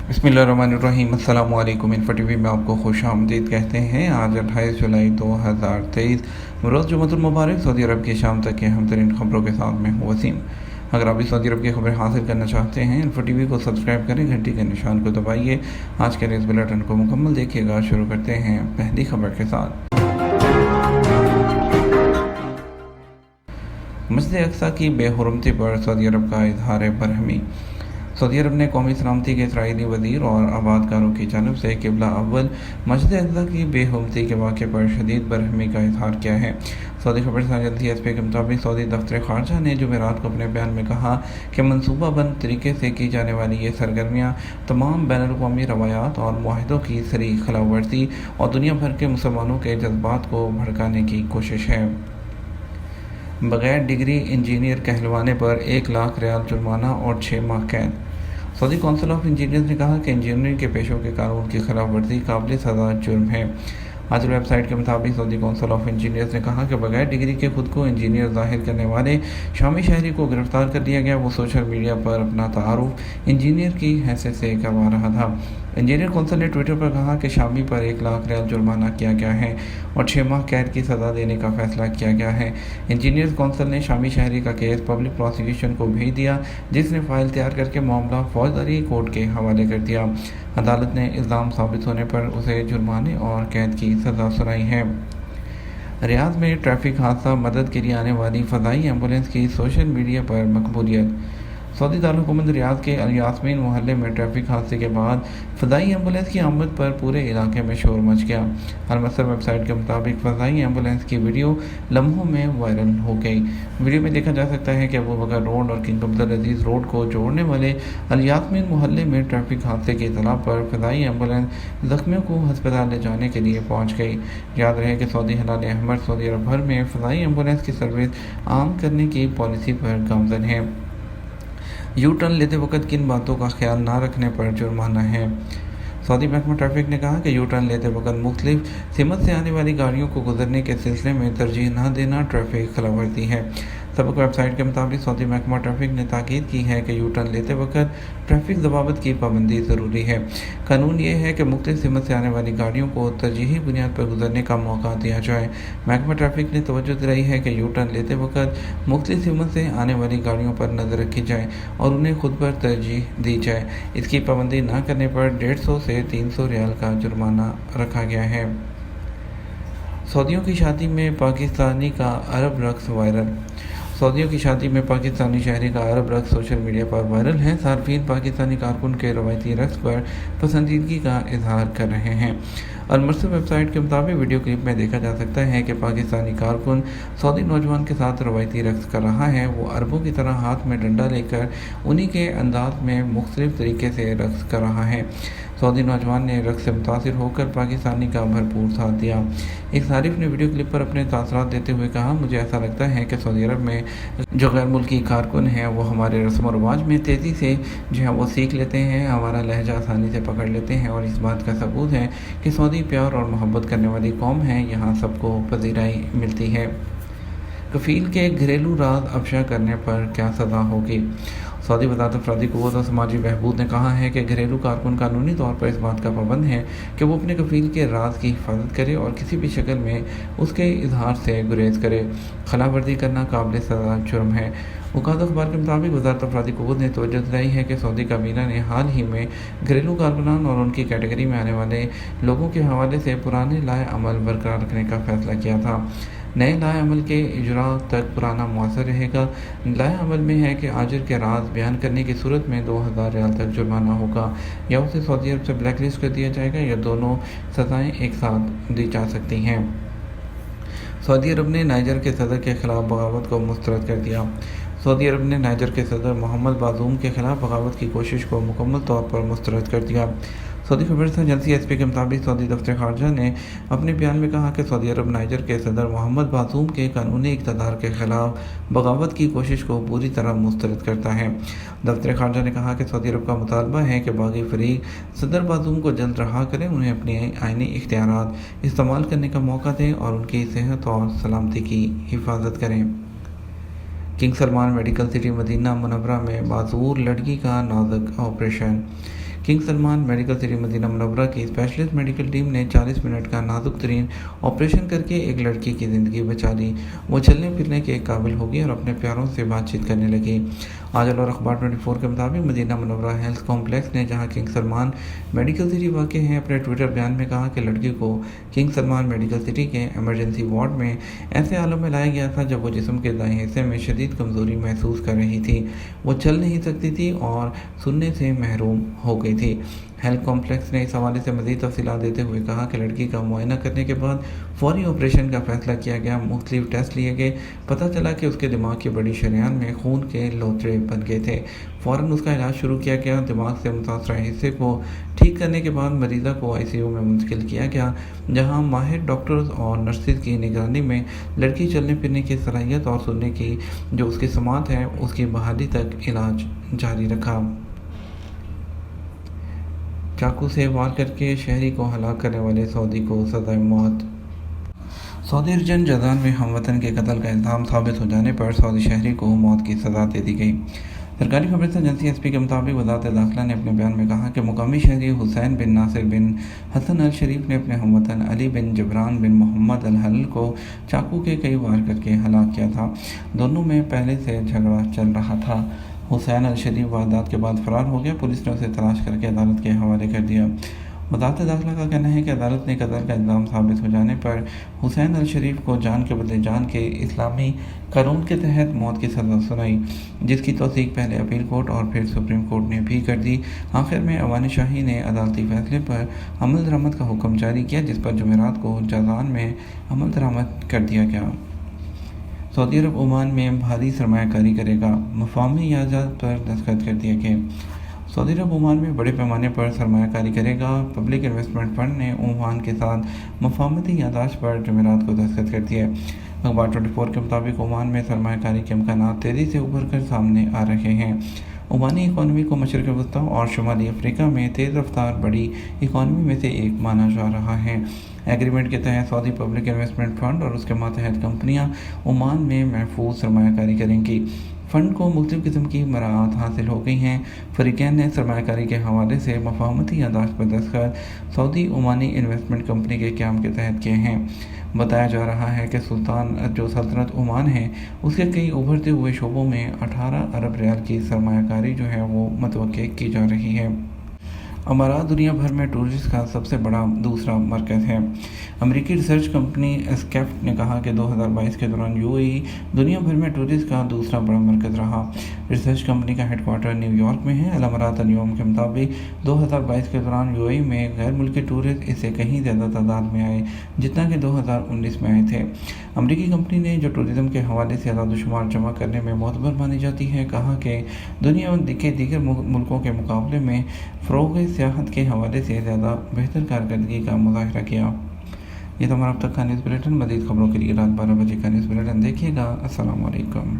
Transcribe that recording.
बिस्मिल्लाहिर्रहमानिर्रहीम। अस्सलाम वालेकुम। इन्फो टीवी में आपको खुश आमदीद कहते हैं। आज 28 जुलाई 2023 रोज़ जुमअतुल मुबारक। सऊदी अरब की शाम तक के अहम तरीन खबरों के साथ मैं हूँ वसीम। अगर आप भी सऊदी अरब की खबरें हासिल करना चाहते हैं, इन्फो टीवी को सब्सक्राइब करें, घंटी के निशान को दबाइए। आज के न्यूज़ बुलेटिन को मुकम्मल देखिएगा। शुरू करते हैं पहली खबर के साथ। मस्जिद अक्सा की बेहुरमती पर सऊदी अरब का इजहार बरहमी। सऊदी अरब ने कौमी सलामती के इसराइली वज़ीर और आबादकारों की जानब से क़िबला अव्वल मस्जिद अक़सा की बेहुरमती के वाक़े पर शदीद बरहमी का इजहार किया है। सऊदी खबर एजेंसी एसपी के मुताबिक सऊदी दफ्तर ख़ारजा ने जुमेरात को अपने बयान में कहा कि मनसूबाबंद तरीके से की जाने वाली ये सरगर्मियाँ तमाम बैनुल-अक़वामी रवायात और मुआहदों की सरी खिलाफवर्जी और दुनिया भर के मुसलमानों के जज्बात को भड़काने की कोशिश है। बगैर डिग्री इंजीनियर कहलवाने पर 1 लाख रियाल जुर्माना और 6 माह कैद। सऊदी काउंसिल ऑफ इंजीनियर्स ने कहा कि इंजीनियरिंग के पेशों के कानून की खिलाफ वर्जी काबिल सज़ा जुर्म है। आज वेबसाइट के मुताबिक सऊदी काउंसिल ऑफ इंजीनियर्स ने कहा कि बगैर डिग्री के खुद को इंजीनियर जाहिर करने वाले शामी शहरी को गिरफ्तार कर लिया गया। वो सोशल मीडिया पर अपना तारुफ इंजीनियर की हैसियत से करवा रहा था। इंजीनियर कौंसिल ने ट्विटर पर कहा कि शामी पर 1 लाख रियाल जुर्माना किया गया है और 6 माह कैद की सज़ा देने का फैसला किया गया है। इंजीनियर्स कौंसिल ने शामी शहरी का केस पब्लिक प्रोसिक्यूशन को भेज दिया, जिसने फ़ाइल तैयार करके मामला फौजदारी कोर्ट के हवाले कर दिया। अदालत ने इल्ज़ाम साबित होने पर उसे जुर्माने और कैद की सज़ा सुनाई है। रियाद में ट्रैफिक हादसा, मदद के लिए आने वाली फ़ज़ाई एम्बुलेंस की सोशल मीडिया पर मकबूलियत। सऊदी दारुल-हुकूमत रियाद के अल यास्मीन मोहल्ले में ट्रैफिक हादसे के बाद फ़ज़ाई एम्बुलेंस की आमद पर पूरे इलाके में शोर मच गया। अल-मसर वेबसाइट के मुताबिक फ़ज़ाई एम्बुलेंस की वीडियो लम्हों में वायरल हो गई। वीडियो में देखा जा सकता है कि अबू बकर रोड और किंग अब्दुल अजीज़ रोड को जोड़ने वाले अल यास्मीन मोहल्ले में ट्रैफिक हादसे की इत्तला पर फ़ज़ाई एम्बुलेंस ज़ख्मियों को हस्पताल ले जाने के लिए पहुँच गई। याद रहे कि सऊदी हिलाल अहमर सऊदी अरब भर में फ़ज़ाई एम्बुलेंस की सर्विस आम करने की पॉलिसी पर गामज़न है। यू टर्न लेते वक्त किन बातों का ख्याल ना रखने पर जुर्माना है। सऊदी महकमा ट्रैफिक ने कहा कि यू टर्न लेते वक्त मुख्तलिफ सिमत से आने वाली गाड़ियों को गुजरने के सिलसिले में तरजीह न देना ट्रैफिक खिलाफवर्जी है। सबक वेबसाइट के मुताबिक सऊदी महकमा ट्रैफिक ने ताकीद की है कि यू टर्न लेते वक्त ट्रैफिक ज़वाबित की पाबंदी ज़रूरी है। कानून ये है कि मुख्तलिफ सिमत से आने वाली गाड़ियों को तरजीही बुनियाद पर गुजरने का मौका दिया जाए। महकमा ट्रैफिक ने तवज्जो दिलाई है कि यू टर्न लेते वक्त मुख्तलिफ सिमत से आने वाली गाड़ियों पर नज़र रखी जाए और उन्हें खुद पर तरजीह दी जाए। इसकी पाबंदी न करने पर 150 से 300 रियाल का जुर्माना रखा गया है। सऊदियों की शादी में पाकिस्तानी का अरब रक्स वायरल। सऊदियों की शादी में पाकिस्तानी शहरी का अरब रक्स सोशल मीडिया पर वायरल है। सार्फिन पाकिस्तानी कारकुन के रवायती रक्स पर पसंदीदगी का इजहार कर रहे हैं। अल-मरसद वेबसाइट के मुताबिक वीडियो क्लिप में देखा जा सकता है कि पाकिस्तानी कारकुन सऊदी नौजवान के साथ रवायती रक्स कर रहा है। वो अरबों की तरह हाथ में डंडा लेकर उन्हीं के अंदाज में मुख्तलिफ तरीके से रक्स कर रहा है। सऊदी नौजवान ने रक्स से मुतासिर होकर पाकिस्तानी का भरपूर साथ दिया। एक सारिफ ने वीडियो क्लिप पर अपने तासरात देते हुए कहा, मुझे ऐसा लगता है कि सऊदी अरब में जो गैर मुल्की कारकुन हैं वो हमारे रस्म व रवाज में तेज़ी से जो है वो सीख लेते हैं, हमारा लहजा आसानी से पकड़ लेते हैं और इस बात का सबूत है कि सऊदी प्यार और मोहब्बत करने वाली कौम है। यहाँ सबको पजीराई मिलती है। कफील के घरेलू राज अफशा करने पर क्या सज़ा होगी। सऊदी वज़ारत अफरादी क़ुव्वत और समाजी बहबूद ने कहा है कि घरेलू कारकुन कानूनी तौर पर इस बात का पाबंद है कि वो अपने कफील के राज की हिफाजत करे और किसी भी शक्ल में उसके इजहार से गुरेज करे। खिलाफ वर्जी करना काबिल सज़ा जुर्म है। वकालत अखबार के मुताबिक वज़ारत अफरादी क़ुव्वत ने तवज्जो दिलाई है कि सऊदी काबीना ने हाल ही में घरेलू कारकुनान और उनकी कैटेगरी में आने वाले लोगों के हवाले से पुराने लाए अमल बरकरार रखने का फैसला किया था। नए लाए अमल के इजरा तक पुराना मुअस्सर रहेगा। लाए अमल में है कि आजिर के राज बयान करने की सूरत में 2000 रियाल तक जुर्माना होगा या उसे सऊदी अरब से ब्लैक लिस्ट कर दिया जाएगा या दोनों सज़ाएँ एक साथ दी जा सकती हैं। सऊदी अरब ने नाइजर के सदर के खिलाफ बगावत को मुस्तरद कर दिया। सऊदी अरब ने नाइजर के सदर मोहम्मद बाज़ूम के खिलाफ बगावत की कोशिश को मुकम्मल तौर पर मुस्तरद कर दिया। सऊदी खबर एजेंसी एसपी के मुताबिक सऊदी दफ्तर ख़ारजा ने अपने बयान में कहा कि सऊदी अरब नाइजर के सदर मोहम्मद बाज़ूम के कानूनी इक़्तिदार के खिलाफ बगावत की कोशिश को पूरी तरह मुस्तरद करता है। दफ्तर ख़ारजा ने कहा कि सऊदी अरब का मुतालबा है कि बागी फरीक सदर बाज़ूम को जल्द रहा करें, उन्हें अपने आईनी इख्तियारात इस्तेमाल करने का मौका दें और उनकी सेहत और सलामती की हिफाजत करें। King Salman medical city Medina Munawwara में माज़ूर लड़की का नाजुक operation. King Salman medical city Medina Munawwara की स्पेशलिस्ट मेडिकल टीम ने 40 मिनट का नाजुक तरीन ऑपरेशन करके एक लड़की की ज़िंदगी बचा ली। वो चलने फिरने के काबिल हो गई और अपने प्यारों से बातचीत करने लगी। आजल और अखबार 24 के मुताबिक मदीना मुनव्वरा हेल्थ कॉम्प्लेक्स ने, जहां किंग सलमान मेडिकल सिटी वाक़ है, अपने ट्विटर बयान में कहा कि लड़की को किंग सलमान मेडिकल सिटी के इमरजेंसी वार्ड में ऐसे हालत में लाया गया था जब वो जिस्म के दाएं हिस्से में शदीद कमज़ोरी महसूस कर रही थी। वो चल नहीं सकती थी और सुनने से महरूम हो गई थी। हेल्थ कॉम्प्लेक्स ने इस हवाले से मज़ीद तफसीलात देते हुए कहा कि लड़की का मुआयना करने के बाद फौरी ऑपरेशन का फैसला किया गया। मुख्तलिफ टेस्ट लिए गए। पता चला कि उसके दिमाग की बड़ी शरेयान में खून के लोथड़े बन गए थे। फ़ौरन उसका इलाज शुरू किया गया। दिमाग से मुतासरा हिस्से को ठीक करने के बाद मरीज़ा को ICU में मुंतकिल किया गया, जहां माहिर डॉक्टर्स और नर्सिस की निगरानी में लड़की चलने फिरने की सलाहियत और सुनने की जो उसकी समात है उसकी बहाली तक इलाज जारी रखा। चाकू से वार करके शहरी को हलाक करने वाले सऊदी को सज़ाए मौत। सऊदी अर्जन जज़ान में हमवतन के कत्ल का इल्ज़ाम साबित हो जाने पर सऊदी शहरी को मौत की सज़ा दे दी गई। सरकारी खबर से एजेंसी SP के मुताबिक वज़ारत दाखिला ने अपने बयान में कहा कि मुकामी शहरी हुसैन बिन नासिर बिन हसन अल शरीफ ने अपने हमवतन अली बिन जबरान बिन मोहम्मद अल हलल को चाकू के कई वार करके हलाक किया था। दोनों में पहले से झगड़ा चल रहा था। हुसैन अल शरीफ वारदात के बाद फरार हो गया। पुलिस ने उसे तलाश करके अदालत के हवाले कर दिया। वज़ारत दाखिला का कहना है कि अदालत ने कत्ल का इल्ज़ाम साबित हो जाने पर हुसैन अल शरीफ को जान के बदले जान के इस्लामी कानून के तहत मौत की सज़ा सुनाई, जिसकी तौसीक पहले अपील कोर्ट और फिर सुप्रीम कोर्ट ने भी कर दी। आखिर में अवान शाही ने अदालती फैसले पर अमल दरामद का हुक्म जारी किया, जिस पर जुमेरात को जज़ान में अमल दरामद कर दिया गया। सऊदी अरब ओमान में भारी सरमायाकारी करेगा। मफाहमी याजात पर दस्तखत कर दिए गए। सऊदी अरब ओमान में बड़े पैमाने पर सरमायाकारी करेगा। पब्लिक इन्वेस्टमेंट फंड ने ओमान के साथ मफाहमती यादाश्त पर जुमेरात को दस्तखत कर दिए। अखबार 24 के मुताबिक ओमान में सरमायाकारी के इम्कानात तेज़ी से उभर कर सामने आ रहे हैं। ओमानी इकॉनमी को मशरक़ वस्ती और शुमाली अफ्रीका में तेज़ रफ्तार बड़ी इकॉनमी में से एक माना जा रहा है। एग्रीमेंट के तहत सऊदी पब्लिक इन्वेस्टमेंट फ़ंड और उसके मातहत कंपनियां ओमान में महफूज सरमायाकारी करेंगी। फ़ंड को मुख्तलिफ़ किस्म की मराहत हासिल हो गई हैं। फ़रीक़ैन ने सरमायाकारी के हवाले से मफाहमती यादाश्त पर दस्तखत सऊदी ओमानी इन्वेस्टमेंट कंपनी के क़याम के तहत किए हैं। बताया जा रहा है कि सुल्तान जो सल्तनत ओमान है उसके कई उभरते हुए शोबों में 18 अरब रियाल की सरमायाकारी जो है वो मतवक्के की जा रही है। अमारात दुनिया भर में टूरिस्ट का सबसे बड़ा दूसरा मरकज़ है। अमेरिकी रिसर्च कंपनी एस्केप्ट ने कहा कि 2022 के दौरान UAE दुनिया भर में टूरिस्ट का दूसरा बड़ा मरकज़ रहा। रिसर्च कंपनी का हेडक्वार्टर न्यूयॉर्क में है। अल-अमारात अल-यौम के मुताबिक 2022 के दौरान UAE में गैर मुल्की टूरिस्ट इससे कहीं ज़्यादा तादाद में आए जितना कि 2019 में आए थे। अमेरिकी कंपनी ने, जो टूरिज़्म के हवाले से आदादोशुमार जमा करने में मोतबर मानी जाती है, कहा कि दुनिया के दीगर मुल्कों के मुकाबले में फ़रोग़ सियाहत के हवाले से ज़्यादा बेहतर कारकर्दगी का मुज़ाहिरा किया। ये तो हमारा अब तक का न्यूज़ बुलेटिन। मज़ीद खबरों के लिए रात 12 बजे का न्यूज़ बुलेटिन देखिएगा। अस्सलाम वालेकुम।